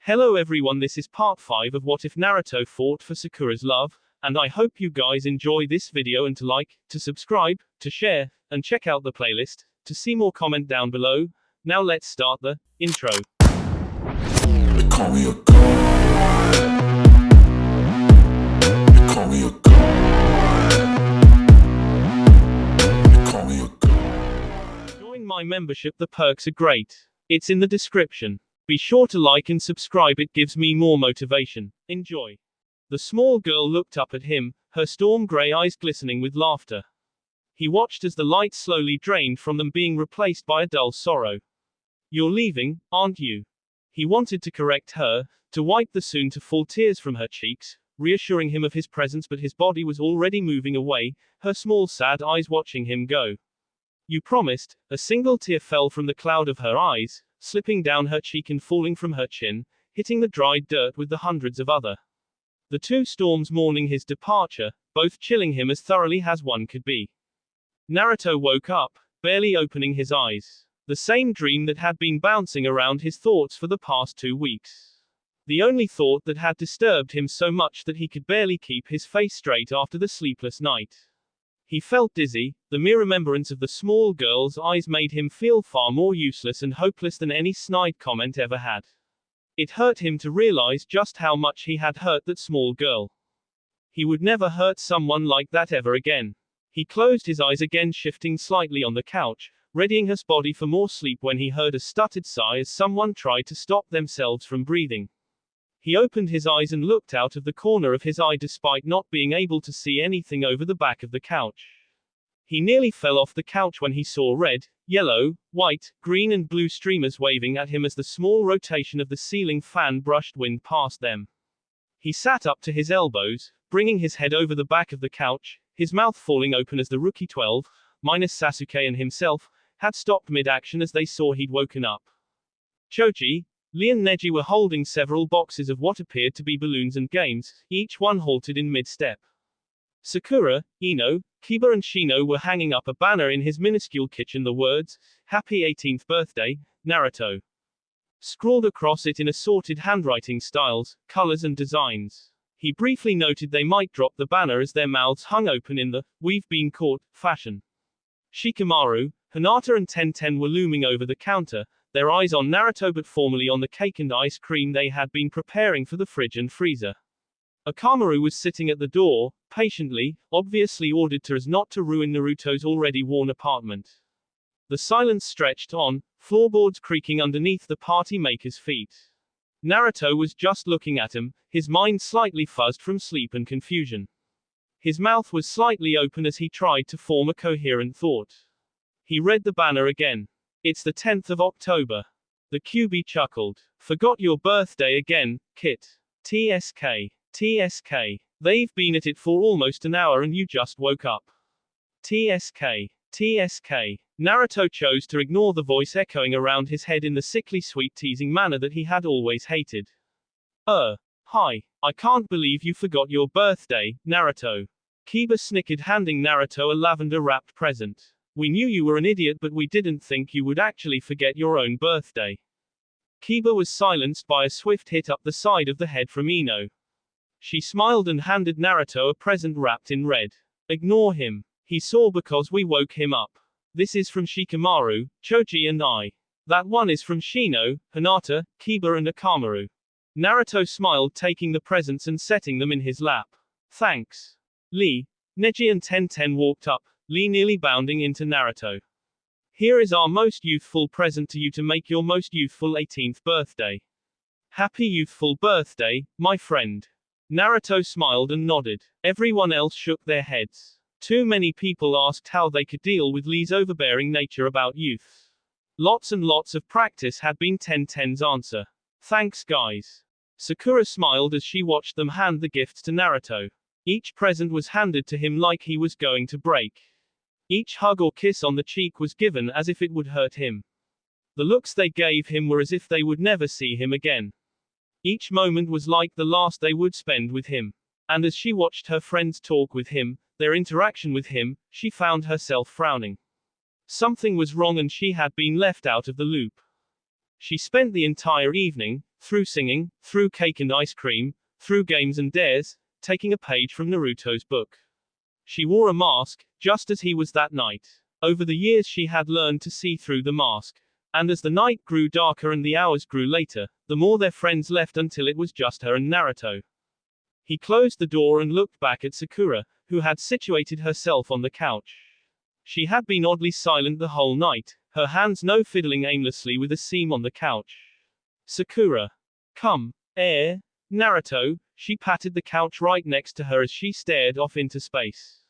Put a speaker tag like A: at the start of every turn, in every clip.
A: Hello everyone, this is part 5 of What If Naruto Fought for Sakura's Love, and I hope you guys enjoy this video and to like, to subscribe, to share, and check out the playlist, to see more comment down below. Now let's start the intro.
B: They call me a god. They call me a god. They call me a god.
A: Join my membership, the perks are great. It's in the description. Be sure to like and subscribe, it gives me more motivation. Enjoy. The small girl looked up at him, her storm gray eyes glistening with laughter. He watched as the light slowly drained from them, being replaced by a dull sorrow. You're leaving, aren't you? He wanted to correct her, to wipe the soon-to-fall tears from her cheeks, reassuring him of his presence, but his body was already moving away, her small sad eyes watching him go. You promised. A single tear fell from the cloud of her eyes, slipping down her cheek and falling from her chin, hitting the dried dirt with the hundreds of other. The two storms mourning his departure, both chilling him as thoroughly as one could be. Naruto woke up, barely opening his eyes. The same dream that had been bouncing around his thoughts for the past 2 weeks. The only thought that had disturbed him so much that he could barely keep his face straight after the sleepless night. He felt dizzy. The mere remembrance of the small girl's eyes made him feel far more useless and hopeless than any snide comment ever had. It hurt him to realize just how much he had hurt that small girl. He would never hurt someone like that ever again. He closed his eyes again, shifting slightly on the couch, readying his body for more sleep, when he heard a stuttered sigh as someone tried to stop themselves from breathing. He opened his eyes and looked out of the corner of his eye, despite not being able to see anything over the back of the couch. He nearly fell off the couch when he saw red, yellow, white, green and blue streamers waving at him as the small rotation of the ceiling fan brushed wind past them. He sat up to his elbows, bringing his head over the back of the couch, his mouth falling open as the rookie 12, minus Sasuke and himself, had stopped mid-action as they saw he'd woken up. Choji, Lee and Neji were holding several boxes of what appeared to be balloons and games, each one halted in mid-step. Sakura, Ino, Kiba and Shino were hanging up a banner in his minuscule kitchen, the words, "Happy 18th birthday, Naruto," scrawled across it in assorted handwriting styles, colors and designs. He briefly noted they might drop the banner as their mouths hung open in the "we've been caught" fashion. Shikamaru, Hinata and Tenten were looming over the counter, their eyes on Naruto but formerly on the cake and ice cream they had been preparing for the fridge and freezer. Akamaru was sitting at the door, patiently, obviously ordered to as not to ruin Naruto's already worn apartment. The silence stretched on, floorboards creaking underneath the party maker's feet. Naruto was just looking at him, his mind slightly fuzzed from sleep and confusion. His mouth was slightly open as he tried to form a coherent thought. He read the banner again. It's the 10th of October. The QB chuckled. Forgot your birthday again, Kit. TSK. TSK. They've been at it for almost an hour and you just woke up. TSK. TSK. Naruto chose to ignore the voice echoing around his head in the sickly sweet teasing manner that he had always hated. Hi. I can't believe you forgot your birthday, Naruto. Kiba snickered, handing Naruto a lavender-wrapped present. We knew you were an idiot, but we didn't think you would actually forget your own birthday. Kiba was silenced by a swift hit up the side of the head from Ino. She smiled and handed Naruto a present wrapped in red. Ignore him. He saw because we woke him up. This is from Shikamaru, Choji and I. That one is from Shino, Hinata, Kiba and Akamaru. Naruto smiled, taking the presents and setting them in his lap. Thanks. Lee, Neji and Tenten walked up, Lee nearly bounding into Naruto. Here is our most youthful present to you to make your most youthful 18th birthday. Happy youthful birthday, my friend. Naruto smiled and nodded. Everyone else shook their heads. Too many people asked how they could deal with Lee's overbearing nature about youth. Lots and lots of practice had been Tenten's answer. Thanks guys. Sakura smiled as she watched them hand the gifts to Naruto. Each present was handed to him like he was going to break. Each hug or kiss on the cheek was given as if it would hurt him. The looks they gave him were as if they would never see him again. Each moment was like the last they would spend with him. And as she watched her friends talk with him, their interaction with him, she found herself frowning. Something was wrong and she had been left out of the loop. She spent the entire evening, through singing, through cake and ice cream, through games and dares, taking a page from Naruto's book. She wore a mask, just as he was that night. Over the years she had learned to see through the mask. And as the night grew darker and the hours grew later, the more their friends left until it was just her and Naruto. He closed the door and looked back at Sakura, who had situated herself on the couch. She had been oddly silent the whole night, her hands no fiddling aimlessly with a seam on the couch. Sakura. Come. Naruto, she patted the couch right next to her as she stared off into space.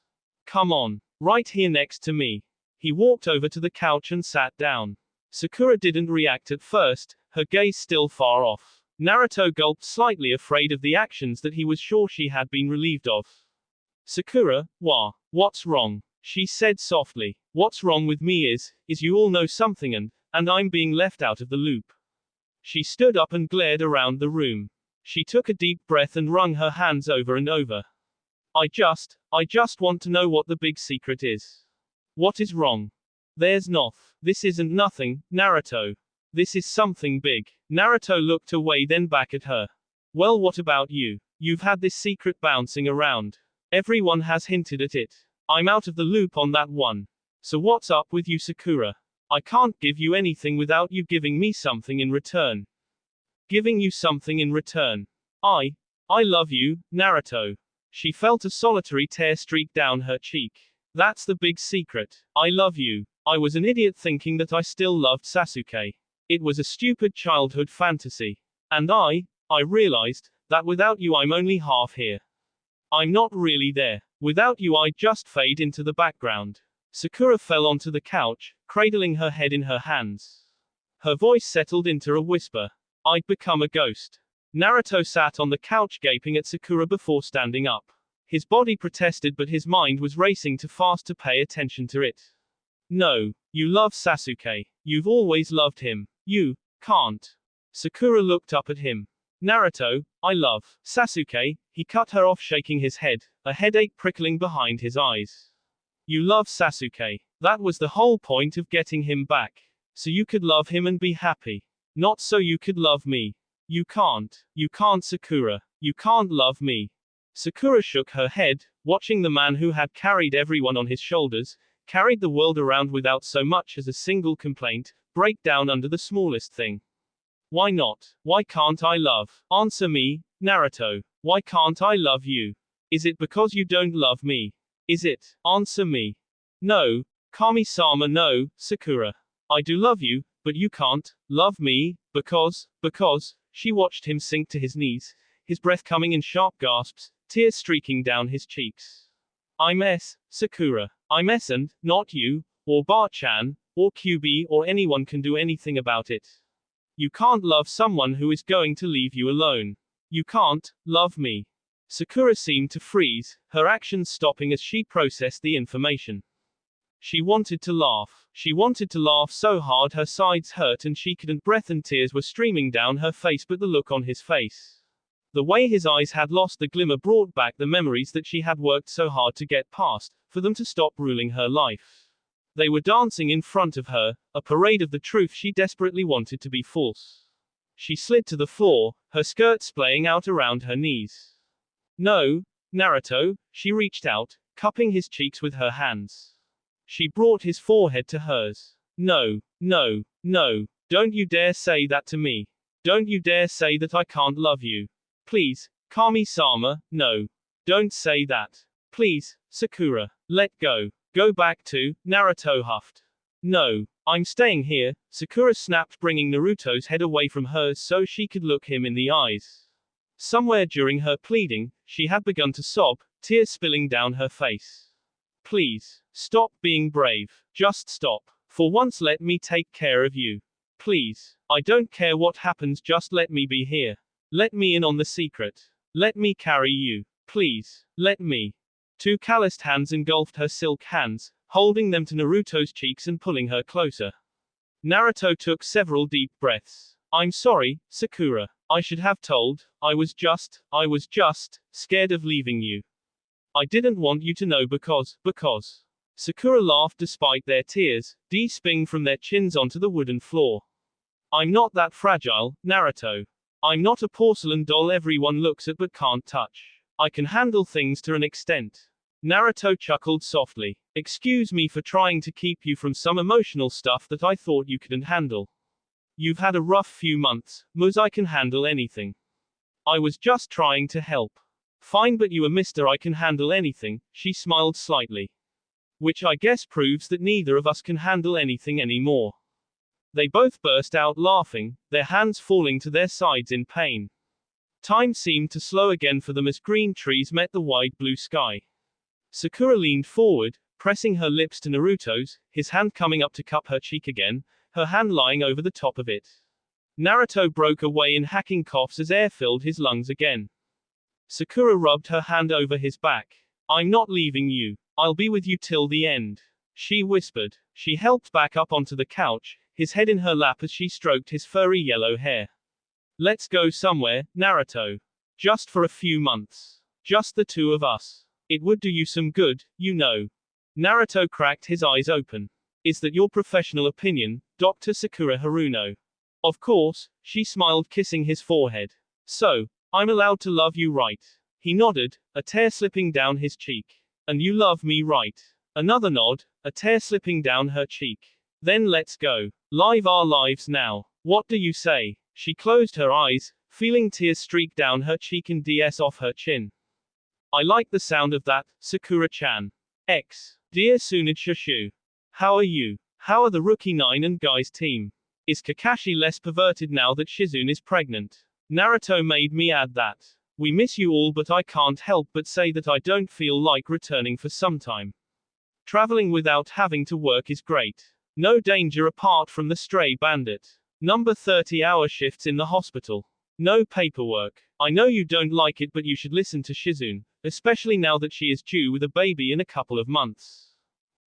A: Come on. Right here next to me. He walked over to the couch and sat down. Sakura didn't react at first, her gaze still far off. Naruto gulped slightly, afraid of the actions that he was sure she had been relieved of. Sakura, what's wrong? She said softly. What's wrong with me is you all know something and I'm being left out of the loop. She stood up and glared around the room. She took a deep breath and wrung her hands over and over. I just want to know what the big secret is. What is wrong? There's This isn't nothing, Naruto. This is something big. Naruto looked away, then back at her. Well, what about you? You've had this secret bouncing around. Everyone has hinted at it. I'm out of the loop on that one. So what's up with you, Sakura? I can't give you anything without you giving me something in return. Giving you something in return. I love you, Naruto. She felt a solitary tear streak down her cheek. That's the big secret. I love you. I was an idiot thinking that I still loved Sasuke. It was a stupid childhood fantasy. And I realized that without you I'm only half here. I'm not really there. Without you I just fade into the background. Sakura fell onto the couch, cradling her head in her hands. Her voice settled into a whisper. I'd become a ghost. Naruto sat on the couch gaping at Sakura before standing up. His body protested, but his mind was racing too fast to pay attention to it. No, you love Sasuke. You've always loved him. You can't. Sakura looked up at him. Naruto, I love Sasuke. He cut her off, shaking his head, a headache prickling behind his eyes. You love Sasuke. That was the whole point of getting him back. So you could love him and be happy. Not so you could love me. You can't. You can't, Sakura. You can't love me. Sakura shook her head, watching the man who had carried everyone on his shoulders, carried the world around without so much as a single complaint, break down under the smallest thing. Why not? Why can't I love? Answer me, Naruto. Why can't I love you? Is it because you don't love me? Is it? Answer me. No. Kami-sama, no, Sakura. I do love you, but you can't love me, because, she watched him sink to his knees, his breath coming in sharp gasps, tears streaking down his cheeks. I'm Sakura. I'm and not you, or Bar-chan, or QB, or anyone can do anything about it. You can't love someone who is going to leave you alone. You can't love me. Sakura seemed to freeze, her actions stopping as she processed the information. She wanted to laugh. She wanted to laugh so hard her sides hurt and she couldn't breathe, and tears were streaming down her face, but the look on his face, the way his eyes had lost the glimmer, brought back the memories that she had worked so hard to get past, for them to stop ruling her life. They were dancing in front of her, a parade of the truth she desperately wanted to be false. She slid to the floor, her skirt splaying out around her knees. No, Naruto, she reached out, cupping his cheeks with her hands. She brought his forehead to hers. No, don't you dare say that to me. Don't you dare say that I can't love you. Please, Kami-sama, no. Don't say that. Please, Sakura. Let go. Go back to, Naruto huffed. No, I'm staying here, Sakura snapped, bringing Naruto's head away from hers so she could look him in the eyes. Somewhere during her pleading, she had begun to sob, tears spilling down her face. Please, stop being brave. Just stop. For once let me take care of you. Please. I don't care what happens, just let me be here. Let me in on the secret. Let me carry you. Please. Let me. Two calloused hands engulfed her silk hands, holding them to Naruto's cheeks and pulling her closer. Naruto took several deep breaths. I'm sorry, Sakura. I should have told. I was just scared of leaving you. I didn't want you to know because. Sakura laughed despite their tears, de-sping from their chins onto the wooden floor. I'm not that fragile, Naruto. I'm not a porcelain doll everyone looks at but can't touch. I can handle things to an extent. Naruto chuckled softly. Excuse me for trying to keep you from some emotional stuff that I thought you couldn't handle. You've had a rough few months, Muz. I can handle anything. I was just trying to help. Fine, but you are Mr. I can handle anything, she smiled slightly. Which I guess proves that neither of us can handle anything anymore. They both burst out laughing, their hands falling to their sides in pain. Time seemed to slow again for them as green trees met the wide blue sky. Sakura leaned forward, pressing her lips to Naruto's, his hand coming up to cup her cheek again, her hand lying over the top of it. Naruto broke away in hacking coughs as air filled his lungs again. Sakura rubbed her hand over his back. I'm not leaving you. I'll be with you till the end, she whispered. She helped back up onto the couch, his head in her lap as she stroked his furry yellow hair. Let's go somewhere, Naruto. Just for a few months. Just the two of us. It would do you some good, you know. Naruto cracked his eyes open. Is that your professional opinion, Dr. Sakura Haruno? Of course, she smiled, kissing his forehead. So, I'm allowed to love you, right? He nodded, a tear slipping down his cheek. And you love me, right? Another nod, a tear slipping down her cheek. Then let's go. Live our lives now. What do you say? She closed her eyes, feeling tears streak down her cheek and ds off her chin. I like the sound of that, Sakura-chan. Dear Tsunade, how are you? How are the Rookie 9 and Guys team? Is Kakashi less perverted now that Shizune is pregnant? Naruto made me add that. We miss you all, but I can't help but say that I don't feel like returning for some time. Traveling without having to work is great. No danger apart from the stray bandit. Number 30-hour shifts in the hospital. No paperwork. I know you don't like it, but you should listen to Shizune, especially now that she is due with a baby in a couple of months.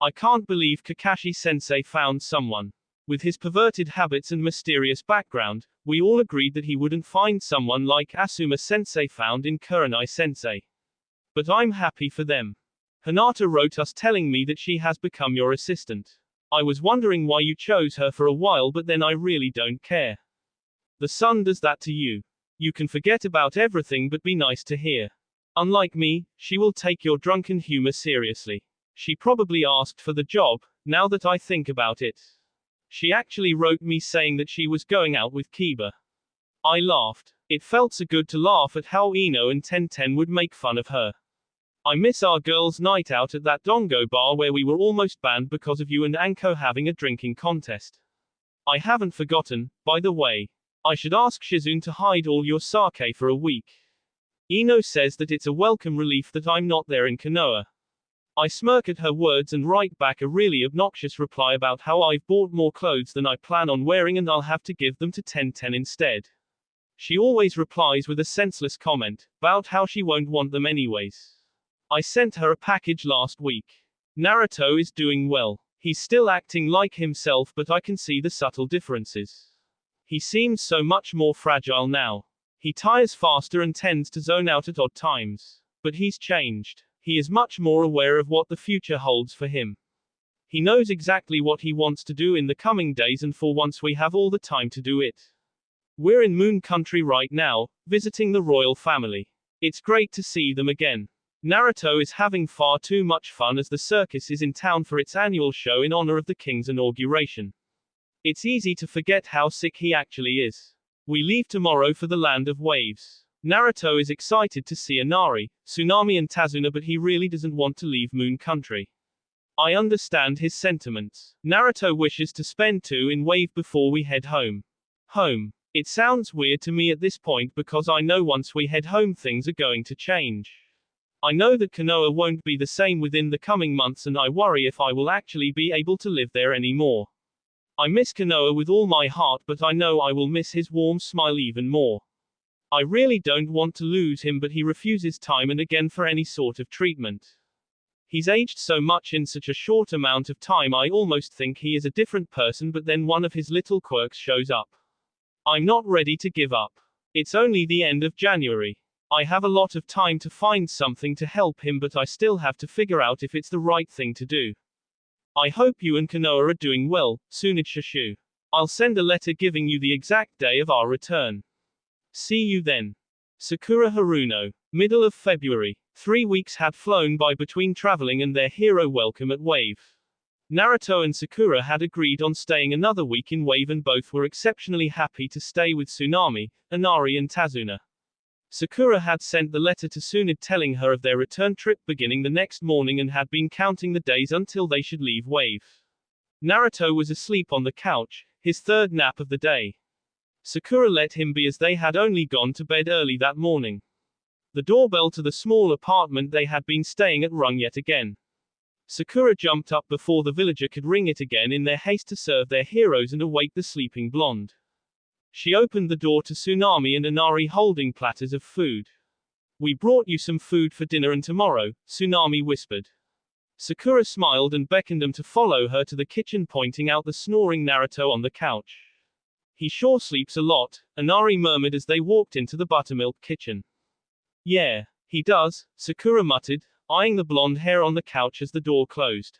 A: I can't believe Kakashi-sensei found someone. With his perverted habits and mysterious background, we all agreed that he wouldn't find someone like Asuma-sensei found in Kurenai-sensei. But I'm happy for them. Hinata wrote us telling me that she has become your assistant. I was wondering why you chose her for a while, but then I really don't care. The sun does that to you. You can forget about everything but be nice to hear. Unlike me, she will take your drunken humor seriously. She probably asked for the job, now that I think about it. She actually wrote me saying that she was going out with Kiba. I laughed. It felt so good to laugh at how Ino and Tenten would make fun of her. I miss our girls' night out at that Dongo bar where we were almost banned because of you and Anko having a drinking contest. I haven't forgotten, by the way. I should ask Shizune to hide all your sake for a week. Ino says that it's a welcome relief that I'm not there in Konoha. I smirk at her words and write back a really obnoxious reply about how I've bought more clothes than I plan on wearing and I'll have to give them to Tenten instead. She always replies with a senseless comment, about how she won't want them anyways. I sent her a package last week. Naruto is doing well. He's still acting like himself, but I can see the subtle differences. He seems so much more fragile now. He tires faster and tends to zone out at odd times. But he's changed. He is much more aware of what the future holds for him. He knows exactly what he wants to do in the coming days, and for once we have all the time to do it. We're in Moon Country right now, visiting the royal family. It's great to see them again. Naruto is having far too much fun as the circus is in town for its annual show in honor of the king's inauguration. It's easy to forget how sick he actually is. We leave tomorrow for the land of waves. Naruto is excited to see Inari, Tsunami and Tazuna, but he really doesn't want to leave Moon Country. I understand his sentiments. Naruto wishes to spend 2 in Wave before we head home. Home. It sounds weird to me at this point because I know once we head home things are going to change. I know that Konoha won't be the same within the coming months, and I worry if I will actually be able to live there anymore. I miss Konoha with all my heart, but I know I will miss his warm smile even more. I really don't want to lose him, but he refuses time and again for any sort of treatment. He's aged so much in such a short amount of time, I almost think he is a different person, but then one of his little quirks shows up. I'm not ready to give up. It's only the end of January. I have a lot of time to find something to help him, but I still have to figure out if it's the right thing to do. I hope you and Konoha are doing well, Tsunade. I'll send a letter giving you the exact day of our return. See you then. Sakura Haruno. Middle of February. 3 weeks had flown by between traveling and their hero welcome at Wave. Naruto and Sakura had agreed on staying another week in Wave and both were exceptionally happy to stay with Tsunami, Inari and Tazuna. Sakura had sent the letter to Tsunade telling her of their return trip beginning the next morning and had been counting the days until they should leave Wave. Naruto was asleep on the couch, his third nap of the day. Sakura let him be as they had only gone to bed early that morning. The doorbell to the small apartment they had been staying at rung yet again. Sakura jumped up before the villager could ring it again in their haste to serve their heroes and awake the sleeping blonde. She opened the door to Tsunami and Inari holding platters of food. We brought you some food for dinner and tomorrow, Tsunami whispered. Sakura smiled and beckoned them to follow her to the kitchen, pointing out the snoring Naruto on the couch. He sure sleeps a lot, Inari murmured as they walked into the buttermilk kitchen. Yeah, he does, Sakura muttered, eyeing the blonde hair on the couch as the door closed.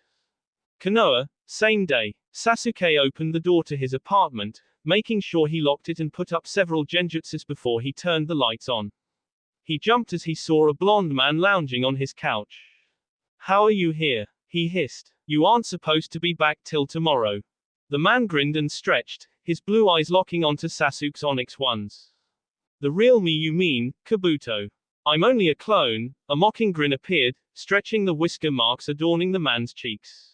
A: Konoha, same day. Sasuke opened the door to his apartment, making sure he locked it and put up several genjutsus before he turned the lights on. He jumped as he saw a blonde man lounging on his couch. How are you here? He hissed. You aren't supposed to be back till tomorrow. The man grinned and stretched, his blue eyes locking onto Sasuke's onyx ones. The real me you mean, Kabuto. I'm only a clone. A mocking grin appeared, stretching the whisker marks adorning the man's cheeks.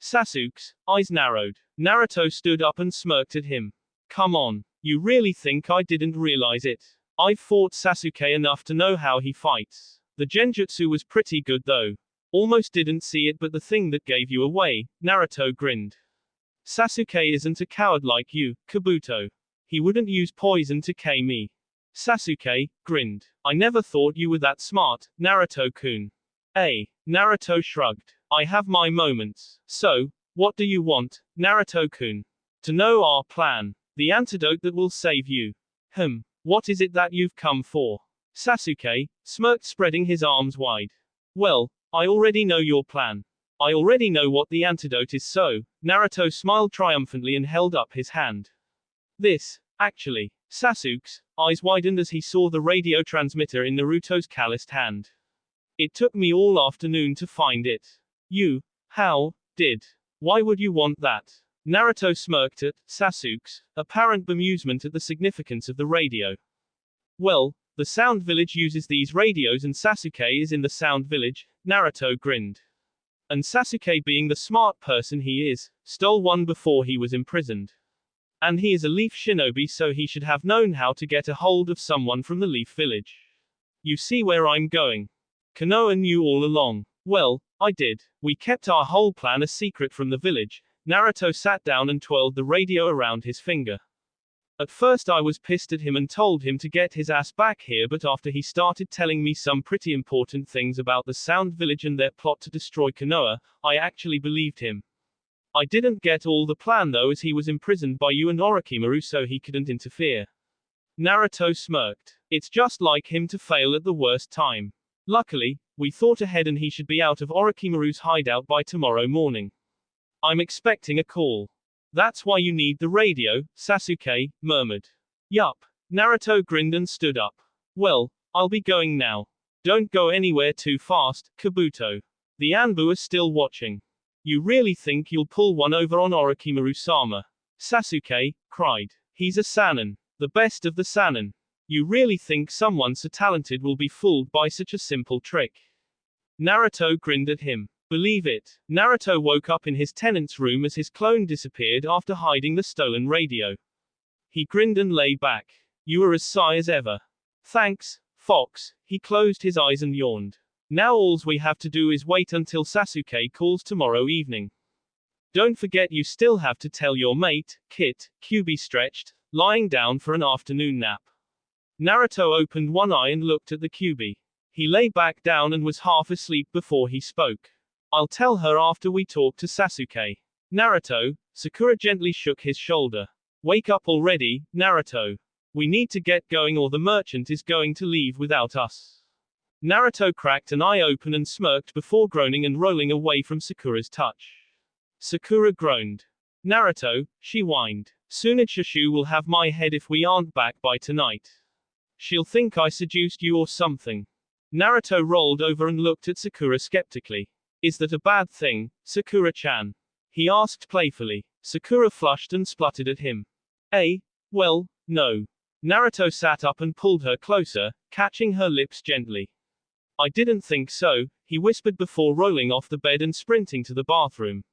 A: Sasuke's eyes narrowed. Naruto stood up and smirked at him. Come on. You really think I didn't realize it? I've fought Sasuke enough to know how he fights. The genjutsu was pretty good though. Almost didn't see it, but the thing that gave you away, Naruto grinned. Sasuke isn't a coward like you, Kabuto. He wouldn't use poison to kill me. Sasuke grinned. I never thought you were that smart, Naruto-kun. Naruto shrugged. I have my moments. So, what do you want, Naruto-kun? To know our plan. The antidote that will save you. What is it that you've come for? Sasuke smirked, spreading his arms wide. Well, I already know your plan. I already know what the antidote is, so, Naruto smiled triumphantly and held up his hand. This, actually. Sasuke's eyes widened as he saw the radio transmitter in Naruto's calloused hand. It took me all afternoon to find it. Why would you want that? Naruto smirked at Sasuke's apparent bemusement at the significance of the radio. Well, the Sound Village uses these radios and Sasuke is in the Sound Village, Naruto grinned. And Sasuke, being the smart person he is, stole one before he was imprisoned. And he is a Leaf Shinobi, so he should have known how to get a hold of someone from the Leaf Village. You see where I'm going? Konoha knew all along. Well, I did. We kept our whole plan a secret from the village. Naruto sat down and twirled the radio around his finger. At first I was pissed at him and told him to get his ass back here, but after he started telling me some pretty important things about the Sound Village and their plot to destroy Konoha, I actually believed him. I didn't get all the plan though, as he was imprisoned by you and Orochimaru, so he couldn't interfere. Naruto smirked. It's just like him to fail at the worst time. Luckily, we thought ahead and he should be out of Orochimaru's hideout by tomorrow morning. I'm expecting a call. That's why you need the radio, Sasuke murmured. Yup. Naruto grinned and stood up. Well, I'll be going now. Don't go anywhere too fast, Kabuto. The Anbu are still watching. You really think you'll pull one over on Orochimaru-sama? Sasuke cried. He's a Sannin. The best of the Sannin. You really think someone so talented will be fooled by such a simple trick? Naruto grinned at him. Believe it. Naruto woke up in his tenant's room as his clone disappeared after hiding the stolen radio. He grinned and lay back. You are as sigh as ever. Thanks, Fox. He closed his eyes and yawned. Now alls we have to do is wait until Sasuke calls tomorrow evening. Don't forget you still have to tell your mate, Kit. Kyuubi stretched, lying down for an afternoon nap. Naruto opened one eye and looked at the Kyuubi. He lay back down and was half asleep before he spoke. I'll tell her after we talk to Sasuke. Naruto, Sakura gently shook his shoulder. Wake up already, Naruto. We need to get going or the merchant is going to leave without us. Naruto cracked an eye open and smirked before groaning and rolling away from Sakura's touch. Sakura groaned. Naruto, she whined. Tsunade Shushu will have my head if we aren't back by tonight. She'll think I seduced you or something. Naruto rolled over and looked at Sakura skeptically. Is that a bad thing, Sakura-chan? He asked playfully. Sakura flushed and spluttered at him. Well, no. Naruto sat up and pulled her closer, catching her lips gently. I didn't think so, he whispered before rolling off the bed and sprinting to the bathroom.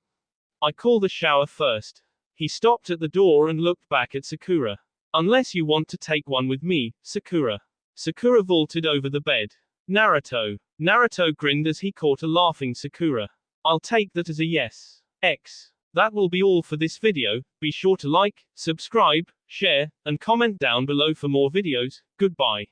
A: I call the shower first. He stopped at the door and looked back at Sakura. Unless you want to take one with me, Sakura. Sakura vaulted over the bed. Naruto. Naruto grinned as he caught a laughing Sakura. I'll take that as a yes. That will be all for this video. Be sure to like, subscribe, share, and comment down below for more videos. Goodbye.